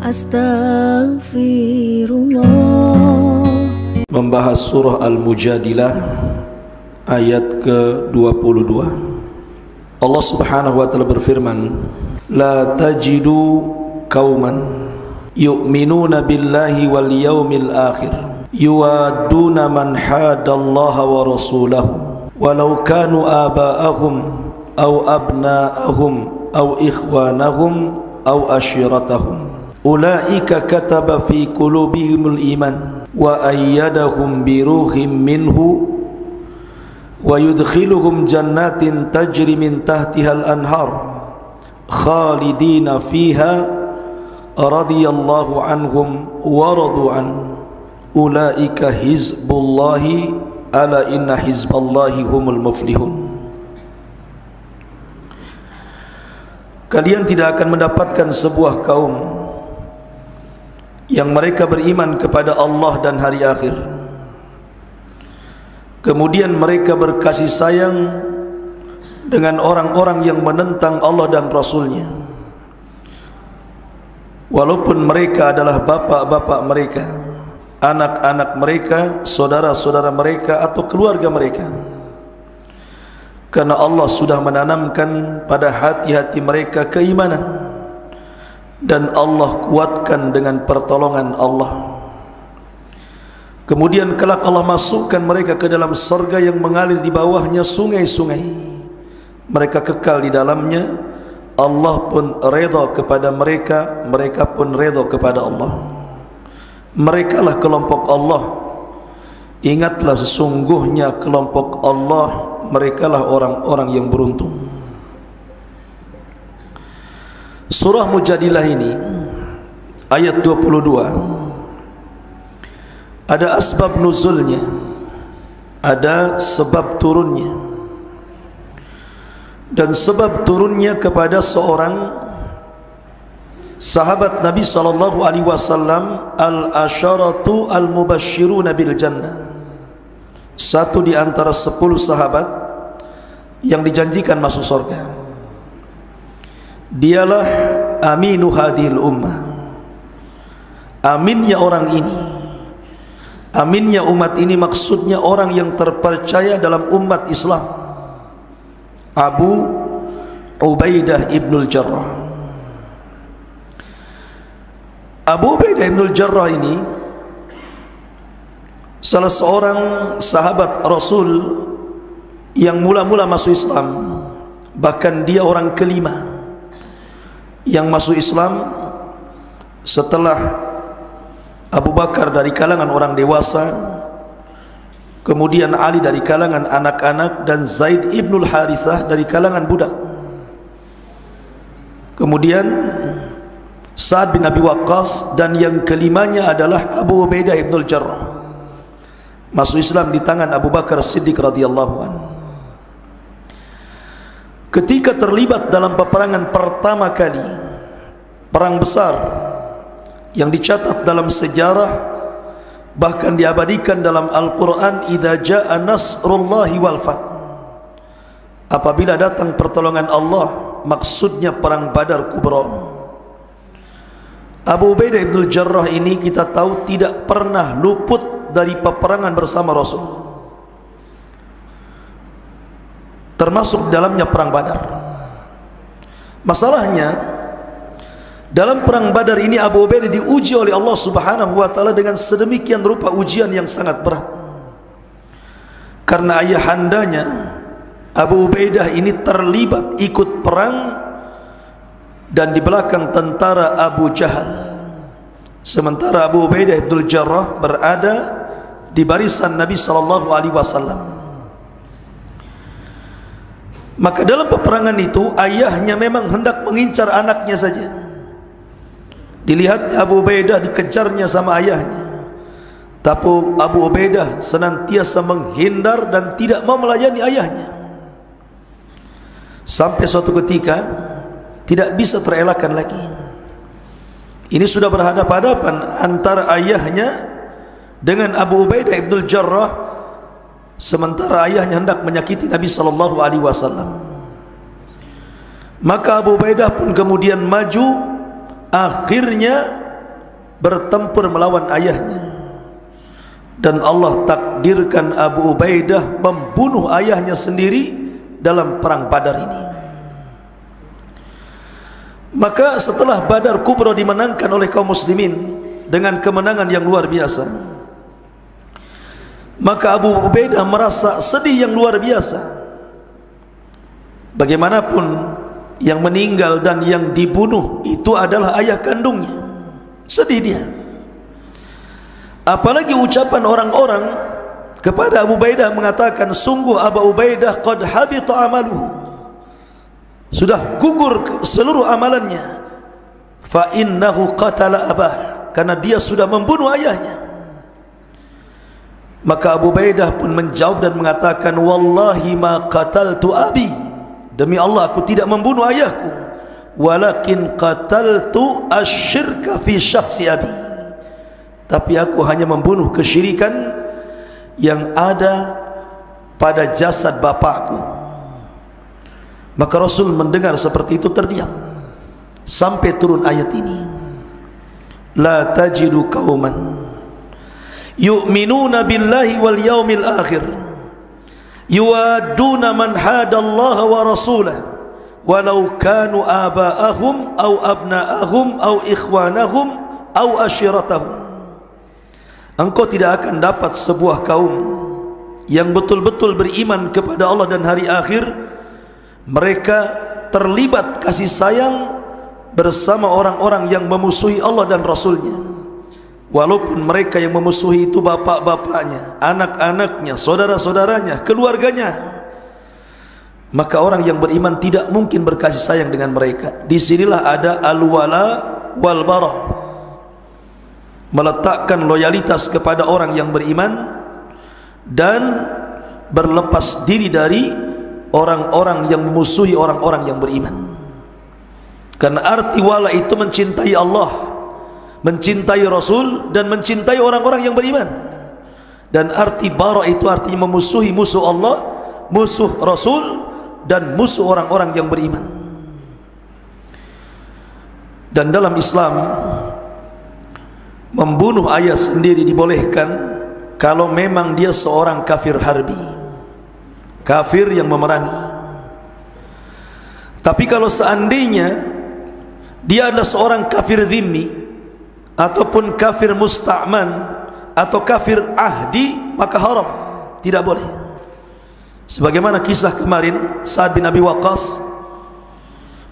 Astaghfirullah. Membahas surah Al-Mujadilah ayat ke-22. Allah Subhanahu wa taala berfirman, la tajidu qauman yu'minuna billahi wal yawmil akhir yuwadduna man hadallaha wa rasulahu walau kanu aba'ahum aw abna'ahum aw ikhwanahum aw ashiratahum ulaika kataba fi qulubihimul iman wa ayyadahum bi ruhim minhu wa yudkhiluhum jannatin tajri min tahtihal anhar khalidina fiha radiyallahu anhum wa radu an ulaika hizbullahi ala inna hizballahi humul muflihun. Kalian tidak akan mendapatkan sebuah kaum yang mereka beriman kepada Allah dan hari akhir, kemudian mereka berkasih sayang dengan orang-orang yang menentang Allah dan Rasulnya, walaupun mereka adalah bapak-bapak mereka, anak-anak mereka, saudara-saudara mereka atau keluarga mereka, karena Allah sudah menanamkan pada hati-hati mereka keimanan dan Allah kuatkan dengan pertolongan Allah. Kemudian kelak Allah masukkan mereka ke dalam surga yang mengalir di bawahnya sungai-sungai. Mereka kekal di dalamnya. Allah pun redha kepada mereka, mereka pun redha kepada Allah. Merekalah kelompok Allah. Ingatlah sesungguhnya kelompok Allah, merekalah orang-orang yang beruntung. Surah Mujadilah ini ayat 22 ada asbab nuzulnya, ada sebab turunnya. Dan sebab turunnya kepada seorang sahabat Nabi sallallahu alaihi wasallam, al-asyaratu al-mubashshiruna bil jannah, satu di antara 10 sahabat yang dijanjikan masuk surga. Dialah aminu hadhil ummah, aminnya orang ini, aminnya umat ini, maksudnya orang yang terpercaya dalam umat Islam, Abu Ubaidah ibnul Jarrah. Abu Ubaidah ibnul Jarrah ini salah seorang sahabat Rasul yang mula-mula masuk Islam, bahkan dia orang kelima yang masuk Islam setelah Abu Bakar dari kalangan orang dewasa, kemudian Ali dari kalangan anak-anak, dan Zaid ibnul Harithah dari kalangan budak. Kemudian Sa'ad bin Abi Waqqas, dan yang kelimanya adalah Abu Ubaidah ibnul Jarrah, masuk Islam di tangan Abu Bakar Siddiq radhiyallahu anhu. Ketika terlibat dalam peperangan pertama kali, perang besar yang dicatat dalam sejarah, bahkan diabadikan dalam Al-Quran, idza jaa nasrullahi wal fath, apabila datang pertolongan Allah, maksudnya perang Badar Kubra. Abu Ubaidah ibnul Jarrah ini kita tahu tidak pernah luput dari peperangan bersama Rasul, termasuk dalamnya perang Badar. Masalahnya dalam perang Badar ini Abu Ubaidah diuji oleh Allah Subhanahu wa taala dengan sedemikian rupa ujian yang sangat berat. Karena ayahandanya Abu Ubaidah ini terlibat ikut perang dan di belakang tentara Abu Jahal, sementara Abu Ubaidah ibnul Jarrah berada di barisan Nabi sallallahu alaihi wasallam. Maka dalam peperangan itu ayahnya memang hendak mengincar anaknya saja. Dilihat Abu Ubaidah dikejarnya sama ayahnya, tapi Abu Ubaidah senantiasa menghindar dan tidak mau melayani ayahnya. Sampai suatu ketika tidak bisa terelakkan lagi. Ini sudah berhadapan-hadapan antara ayahnya dengan Abu Ubaidah ibnul Jarrah, sementara ayahnya hendak menyakiti Nabi sallallahu alaihi wasallam. Maka Abu Ubaidah pun kemudian maju, akhirnya bertempur melawan ayahnya, dan Allah takdirkan Abu Ubaidah membunuh ayahnya sendiri dalam perang Badar ini. Maka setelah Badar Kubra dimenangkan oleh kaum muslimin dengan kemenangan yang luar biasa, maka Abu Ubaidah merasa sedih yang luar biasa. Bagaimanapun yang meninggal dan yang dibunuh itu adalah ayah kandungnya. Sedih dia. Apalagi ucapan orang-orang kepada Abu Ubaidah mengatakan, sungguh Abu Ubaidah qad habita amaluhu, sudah gugur seluruh amalannya. Fa innahu qatala abah, karena dia sudah membunuh ayahnya. Maka Abu Ubaidah pun menjawab dan mengatakan, wallahi ma qataltu abi, demi Allah aku tidak membunuh ayahku, walakin qataltu asyirka fi syakhsi abi, tapi aku hanya membunuh kesyirikan yang ada pada jasad bapakku. Maka Rasul mendengar seperti itu terdiam sampai turun ayat ini, la tajidu qauman yu'minuna billahi wal yaumil akhir yuwaduna man hadallaha wa rasulah walau kanu aba'ahum aw abna'ahum aw ikhwanahum aw ashiratahum. Engkau tidak akan dapat sebuah kaum yang betul-betul beriman kepada Allah dan hari akhir, mereka terlibat kasih sayang bersama orang-orang yang memusuhi Allah dan Rasulnya, walaupun mereka yang memusuhi itu bapak-bapaknya, anak-anaknya, saudara-saudaranya, keluarganya. Maka orang yang beriman tidak mungkin berkasih sayang dengan mereka. Disinilah ada al-wala wal bara, meletakkan loyalitas kepada orang yang beriman dan berlepas diri dari orang-orang yang memusuhi orang-orang yang beriman. Karena arti wala itu mencintai Allah, mencintai Rasul, dan mencintai orang-orang yang beriman. Dan arti bara itu artinya memusuhi musuh Allah, musuh Rasul, dan musuh orang-orang yang beriman. Dan dalam Islam, membunuh ayah sendiri dibolehkan kalau memang dia seorang kafir harbi, kafir yang memerangi. Tapi kalau seandainya dia adalah seorang kafir dhimmi ataupun kafir musta'man atau kafir ahdi, maka haram, tidak boleh. Sebagaimana kisah kemarin Sa'ad bin Abi Waqqas,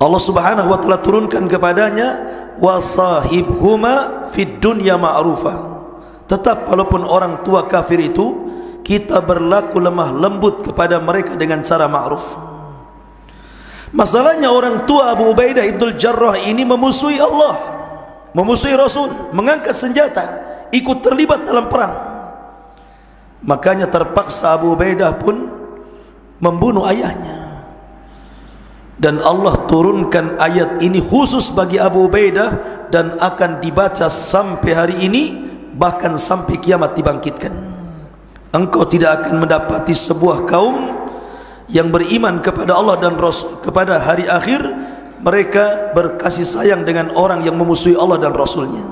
Allah Subhanahu wa taala turunkan kepadanya, wasahibhuma fid dunya ma'rufa. Tetap walaupun orang tua kafir itu, kita berlaku lemah lembut kepada mereka dengan cara ma'ruf. Masalahnya orang tua Abu Ubaidah ibnul Jarrah ini memusuhi Allah, memusuhi Rasul, mengangkat senjata, ikut terlibat dalam perang. Makanya terpaksa Abu Ubaidah pun membunuh ayahnya. Dan Allah turunkan ayat ini khusus bagi Abu Ubaidah dan akan dibaca sampai hari ini, bahkan sampai kiamat dibangkitkan. Engkau tidak akan mendapati sebuah kaum yang beriman kepada Allah dan Rasul, kepada hari akhir, mereka berkasih sayang dengan orang yang memusuhi Allah dan Rasulnya.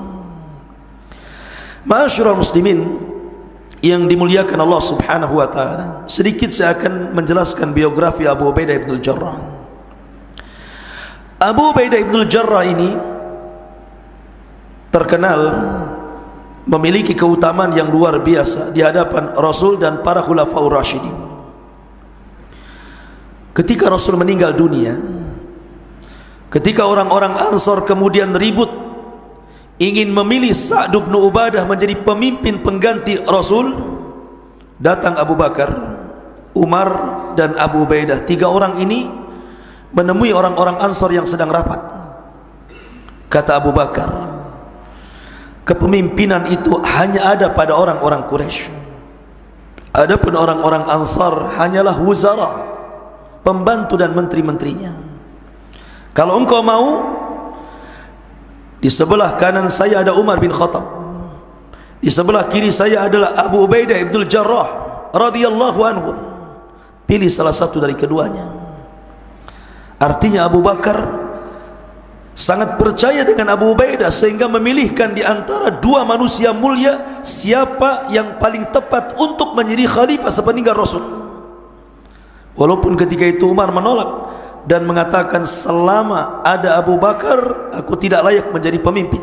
Ma'asyiral muslimin yang dimuliakan Allah Subhanahu wa ta'ala, sedikit saya akan menjelaskan biografi Abu Ubaidah ibnul Jarrah. Abu Ubaidah ibnul Jarrah ini terkenal memiliki keutamaan yang luar biasa di hadapan Rasul dan para khulafaur rasyidin. Ketika Rasul meninggal dunia, ketika orang-orang Ansar kemudian ribut ingin memilih Sa'd bin Ubadah menjadi pemimpin pengganti Rasul, datang Abu Bakar, Umar, dan Abu Ubaidah. Tiga orang ini menemui orang-orang Ansar yang sedang rapat. Kata Abu Bakar, kepemimpinan itu hanya ada pada orang-orang Quraisy. Adapun orang-orang Ansar hanyalah wuzara, pembantu dan menteri-menterinya. Kalau engkau mau, di sebelah kanan saya ada Umar bin Khattab, di sebelah kiri saya adalah Abu Ubaidah ibnul Jarrah radhiyallahu anhu. Pilih salah satu dari keduanya. Artinya Abu Bakar sangat percaya dengan Abu Ubaidah sehingga memilihkan di antara dua manusia mulia siapa yang paling tepat untuk menjadi khalifah sepeninggal Rasul. Walaupun ketika itu Umar menolak dan mengatakan selama ada Abu Bakar aku tidak layak menjadi pemimpin,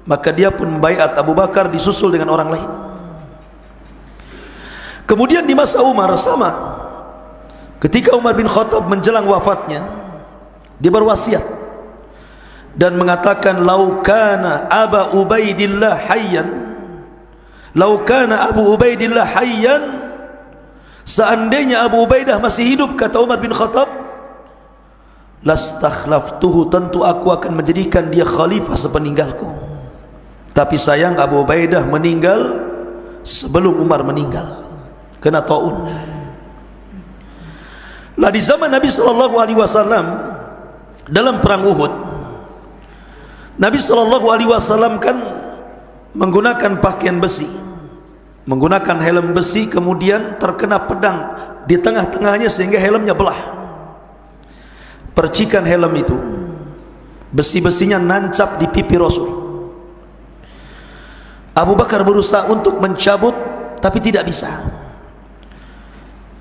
maka dia pun membaiat Abu Bakar disusul dengan orang lain. Kemudian di masa Umar sama, ketika Umar bin Khattab menjelang wafatnya, dia berwasiat dan mengatakan laukana Abu Ubaidillah hayyan, laukana Abu Ubaidillah hayyan, seandainya Abu Ubaidah masih hidup, kata Umar bin Khattab, lastakhlaftuhu, tentu aku akan menjadikan dia khalifah sepeninggalku. Tapi sayang Abu Ubaidah meninggal sebelum Umar meninggal, kena taun. Lah di zaman Nabi SAW dalam perang Uhud, Nabi SAW kan menggunakan pakaian besi, menggunakan helm besi, kemudian terkena pedang di tengah-tengahnya sehingga helmnya belah. Percikan helm itu, besi-besinya nancap di pipi Rasul. Abu Bakar berusaha untuk mencabut tapi tidak bisa.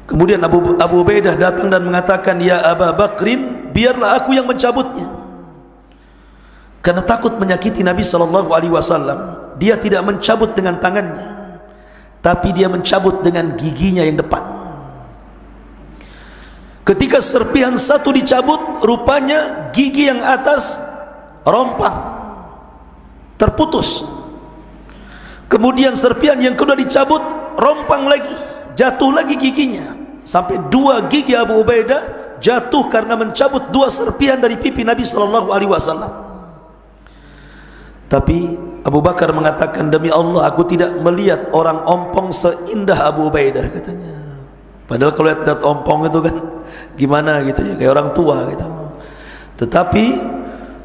Kemudian Abu Ubaidah datang dan mengatakan, ya Abu Bakrin, biarlah aku yang mencabutnya. Karena takut menyakiti Nabi SAW, dia tidak mencabut dengan tangannya, tapi dia mencabut dengan giginya yang depan. Ketika serpihan satu dicabut, rupanya gigi yang atas rompang, terputus. Kemudian serpihan yang kedua dicabut, rompang lagi, jatuh lagi giginya, sampai dua gigi Abu Ubaidah jatuh karena mencabut dua serpihan dari pipi Nabi SAW. Tapi Abu Bakar mengatakan, demi Allah aku tidak melihat orang ompong seindah Abu Ubaidah, katanya. Padahal kalau lihat ompong itu kan gimana gitu ya, kayak orang tua gitu. Tetapi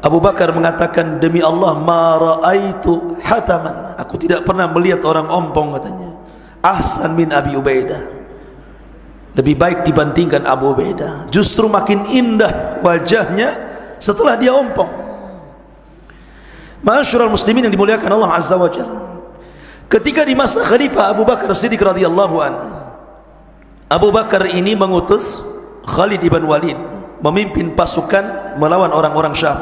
Abu Bakar mengatakan, demi Allah ma ra'aitu hataman, aku tidak pernah melihat orang ompong, katanya, ahsan min Abi Ubaidah, lebih baik dibandingkan Abu Ubaidah, justru makin indah wajahnya setelah dia ompong. Ma'asyiral muslimin yang dimuliakan Allah Azza wa Jalla, ketika di masa Khalifah Abu Bakar Siddiq radhiyallahu an, Abu Bakar ini mengutus Khalid ibn Walid memimpin pasukan melawan orang-orang Syam.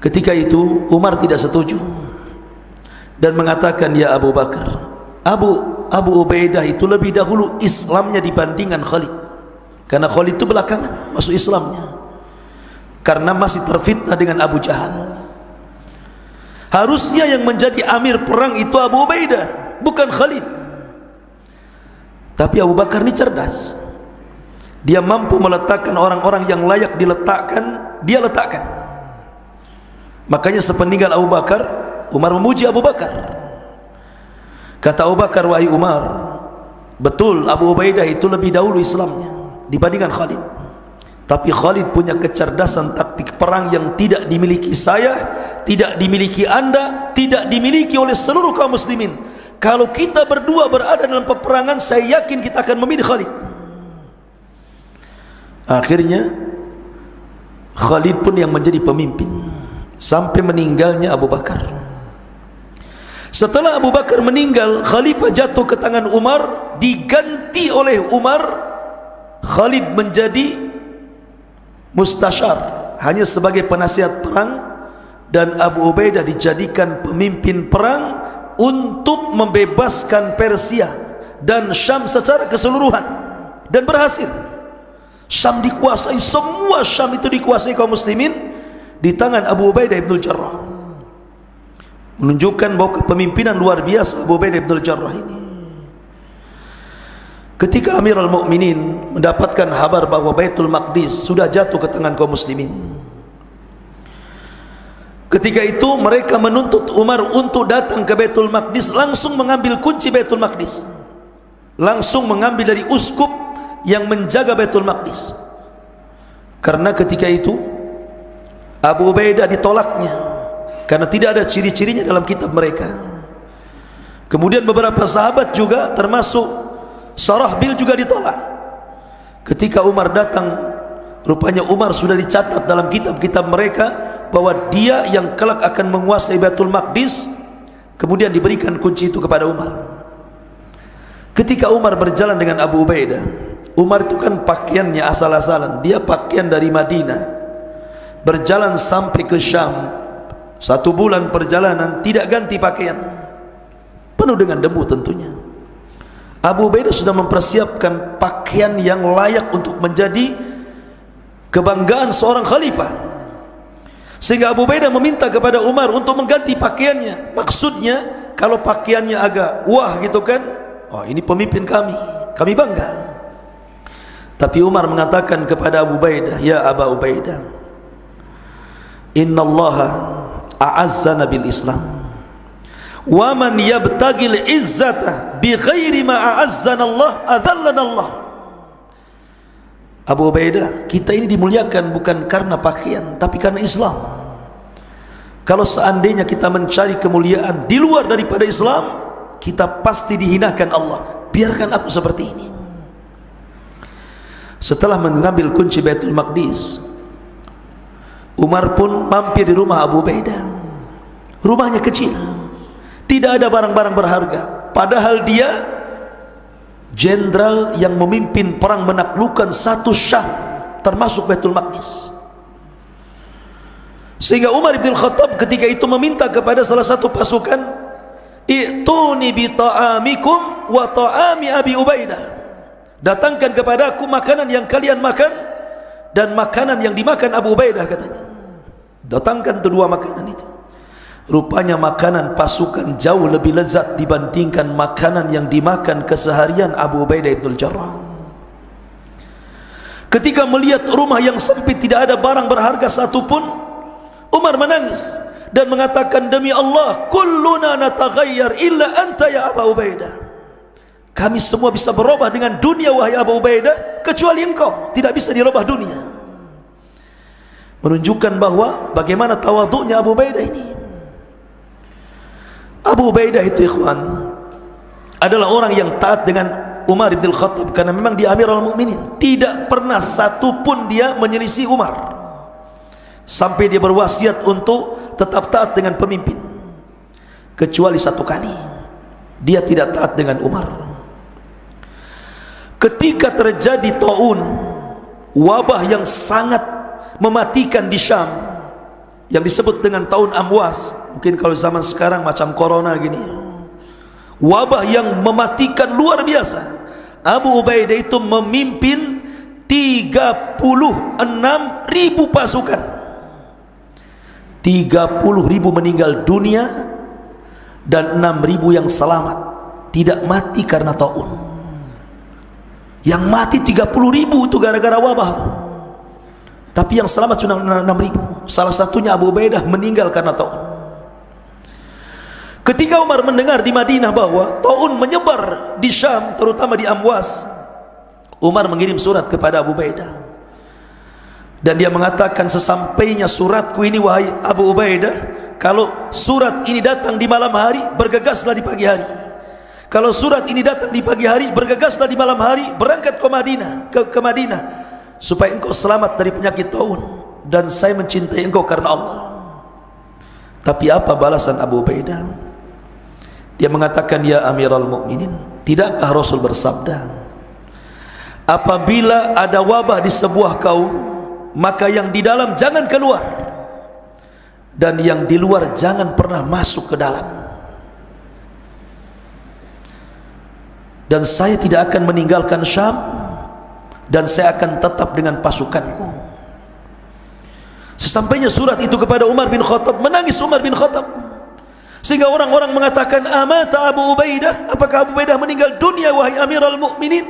Ketika itu Umar tidak setuju dan mengatakan, ya Abu Bakar, Abu Ubaidah itu lebih dahulu Islamnya dibandingkan Khalid, karena Khalid itu belakangan masuk Islamnya karena masih terfitnah dengan Abu Jahal. Harusnya yang menjadi amir perang itu Abu Ubaidah, bukan Khalid. Tapi Abu Bakar ini cerdas, dia mampu meletakkan orang-orang yang layak diletakkan, dia letakkan. Makanya sepeninggal Abu Bakar, Umar memuji Abu Bakar. Kata Abu Bakar, wahai Umar, betul Abu Ubaidah itu lebih dahulu Islamnya dibandingkan Khalid, tapi Khalid punya kecerdasan taktik perang yang tidak dimiliki saya, tidak dimiliki Anda, tidak dimiliki oleh seluruh kaum muslimin. Kalau kita berdua berada dalam peperangan, saya yakin kita akan memilih Khalid. Akhirnya Khalid pun yang menjadi pemimpin sampai meninggalnya Abu Bakar. Setelah Abu Bakar meninggal, khalifah jatuh ke tangan Umar, diganti oleh Umar. Khalid menjadi mustasyar, hanya sebagai penasihat perang, dan Abu Ubaidah dijadikan pemimpin perang untuk membebaskan Persia dan Syam secara keseluruhan, dan berhasil. Syam dikuasai, semua Syam itu dikuasai kaum muslimin di tangan Abu Ubaidah ibn al-Jarrah, menunjukkan bahwa kepemimpinan luar biasa Abu Ubaidah ibn al-Jarrah ini. Ketika Amirul Mukminin mendapatkan kabar bahwa Baitul Maqdis sudah jatuh ke tangan kaum muslimin, ketika itu mereka menuntut Umar untuk datang ke Baitul Maqdis, langsung mengambil kunci Baitul Maqdis, langsung mengambil dari uskup yang menjaga Baitul Maqdis. Karena ketika itu Abu Ubaidah ditolaknya karena tidak ada ciri-cirinya dalam kitab mereka. Kemudian beberapa sahabat juga, termasuk Sarahbil, juga ditolak. Ketika Umar datang Rupanya Umar sudah dicatat dalam kitab-kitab mereka bahwa dia yang kelak akan menguasai Baitul Maqdis. Kemudian diberikan kunci itu kepada Umar. Ketika Umar berjalan dengan Abu Ubaidah, Umar itu kan pakaiannya asal-asalan, dia pakaian dari Madinah, berjalan sampai ke Syam, 1 bulan perjalanan tidak ganti pakaian, penuh dengan debu tentunya. Abu Ubaidah sudah mempersiapkan pakaian yang layak untuk menjadi kebanggaan seorang khalifah, sehingga Abu Ubaidah meminta kepada Umar untuk mengganti pakaiannya. Maksudnya kalau pakaiannya agak wah gitu kan, oh ini pemimpin kami bangga. Tapi Umar mengatakan kepada Abu Ubaidah, ya Aba Ubaidah, innallaha a'azzana bil Islam, wa man yabtagil izzata bi ghairi ma a'azzana Allah adhallana Allah. Abu Ubaidah, kita ini dimuliakan bukan karena pakaian, tapi karena Islam. Kalau seandainya kita mencari kemuliaan di luar daripada Islam, kita pasti dihinakan Allah. Biarkan aku seperti ini. Setelah mengambil kunci Baitul Maqdis, Umar pun mampir di rumah Abu Ubaidah. Rumahnya kecil, tidak ada barang-barang berharga, padahal dia jenderal yang memimpin perang menaklukkan satu Syam, termasuk Baitul Maqdis. Sehingga Umar bin Khattab ketika itu meminta kepada salah satu pasukan, i'tuni bi ta'amikum wa ta'ami Abi Ubaidah, datangkan kepada aku makanan yang kalian makan dan makanan yang dimakan Abu Ubaidah, katanya. Datangkan kedua makanan itu. Rupanya makanan pasukan jauh lebih lezat dibandingkan makanan yang dimakan keseharian Abu Ubaidah ibn Jarrah. Ketika melihat rumah yang sempit, tidak ada barang berharga satupun, Umar menangis dan mengatakan, demi Allah, kulluna nataghayyar illa anta ya Abu Ubaidah. Kami semua bisa berubah dengan dunia wahai Abu Ubaidah, kecuali engkau tidak bisa dirubah dunia. Menunjukkan bahwa bagaimana tawaduknya Abu Ubaidah ini. Abu Ubaidah itu, ikhwan, adalah orang yang taat dengan Umar bin Khattab karena memang dia Amirul Mukminin. Tidak pernah satupun dia menyelisih Umar, sampai dia berwasiat untuk tetap taat dengan pemimpin. Kecuali satu kali dia tidak taat dengan Umar. Ketika terjadi taun, wabah yang sangat mematikan di Syam, yang disebut dengan tahun Amwas, mungkin kalau zaman sekarang macam corona gini, wabah yang mematikan luar biasa. Abu Ubaidah itu memimpin 36.000 pasukan, 30.000 meninggal dunia dan 6.000 yang selamat, tidak mati karena taun. Yang mati 30.000 itu gara-gara wabah itu. Tapi yang selamat cuma 6.000. Salah satunya Abu Ubaidah meninggal karena taun. Ketika Umar mendengar di Madinah bahwa taun menyebar di Syam, terutama di Amwas, Umar mengirim surat kepada Abu Ubaidah, dan dia mengatakan, sesampainya suratku ini wahai Abu Ubaidah, kalau surat ini datang di malam hari, bergegaslah di pagi hari. Kalau surat ini datang di pagi hari, bergegaslah di malam hari, berangkat ke Madinah, supaya engkau selamat dari penyakit taun, dan saya mencintai engkau karena Allah. Tapi apa balasan Abu Ubaidah? Dia mengatakan, ya Amirul Mukminin, tidakkah Rasul bersabda, apabila ada wabah di sebuah kaum, maka yang di dalam jangan keluar, dan yang di luar jangan pernah masuk ke dalam. Dan saya tidak akan meninggalkan Syam, dan saya akan tetap dengan pasukanku. Sesampainya surat itu kepada Umar bin Khattab, menangis Umar bin Khattab, sehingga orang-orang mengatakan, amata Abu Ubaidah, apakah Abu Ubaidah meninggal dunia wahai Amirul Mukminin?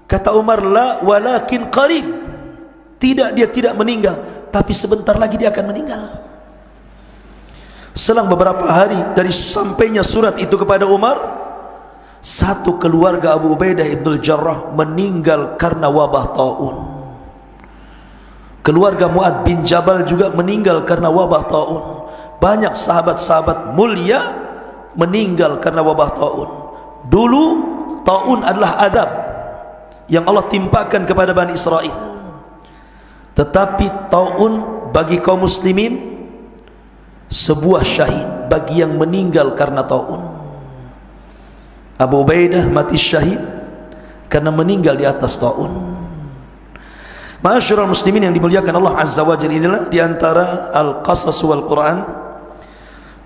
Kata Umar, la walakin qarib, tidak, dia tidak meninggal, tapi sebentar lagi dia akan meninggal. Selang beberapa hari dari sampainya surat itu kepada Umar, satu keluarga Abu Ubaidah ibn Jarrah meninggal karena wabah taun. Keluarga Mu'ad bin Jabal juga meninggal karena wabah taun. Banyak sahabat-sahabat mulia meninggal karena wabah taun. Dulu taun adalah azab yang Allah timpakan kepada Bani Israel. Tetapi taun bagi kaum muslimin sebuah syahid bagi yang meninggal karena taun. Abu Ubaidah mati syahid karena meninggal di atas taun. Ma'asyiral muslimin yang dimuliakan Allah Azza wa Jalla, inilah di antara al-qasas wal Quran.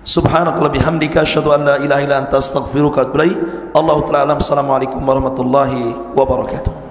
Subhanakallah bihamdika asyhadu an la ilaha illa anta astaghfiruka wa atubu ilaik. Allahu ta'ala alam. Assalamualaikum warahmatullahi wabarakatuh.